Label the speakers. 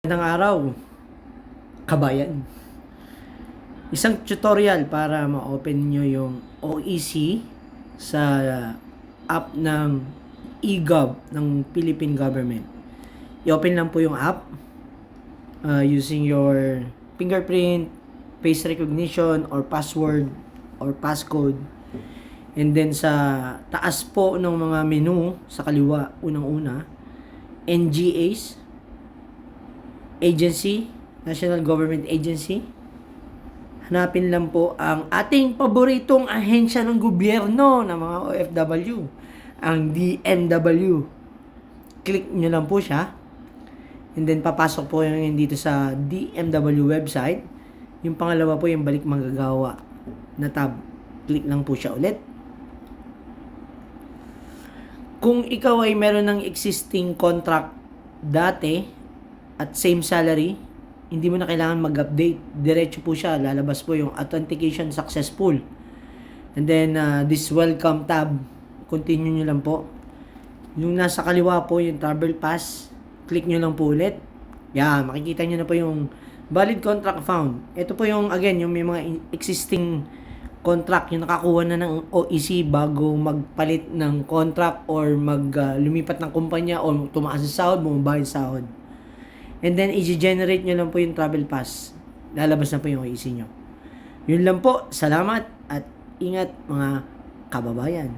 Speaker 1: Magandang araw, kabayan. Isang tutorial para ma-open nyo yung OEC sa app ng eGov ng Philippine Government. I-open lang po yung app using your fingerprint, face recognition, or password, or passcode. And then sa taas po ng mga menu, sa kaliwa, unang-una, NGAs, Agency, National Government Agency. Hanapin lang po ang ating paboritong ahensya ng gobyerno ng mga OFW, ang DMW. Click nyo lang po siya. And then papasok po yung dito sa DMW website. Yung pangalawa po yung balik manggagawa na tab. Click lang po siya ulit. Kung ikaw ay meron ng existing contract dati, at same salary, hindi mo na kailangan mag-update. Diretso po siya. Lalabas po yung authentication successful. And then, this welcome tab, continue nyo lang po. Yung nasa kaliwa po, yung travel pass, click nyo lang po ulit. Yan, makikita nyo na po yung valid contract found. Ito po yung, again, yung may mga existing contract, yung nakakuha na ng OEC bago magpalit ng contract or lumipat ng kumpanya or tumaas sa sahod, bumaba yung sahod. And then, i-generate nyo lang po yung travel pass. Lalabas na po yung OEC nyo. Yun lang po. Salamat at ingat mga kababayan.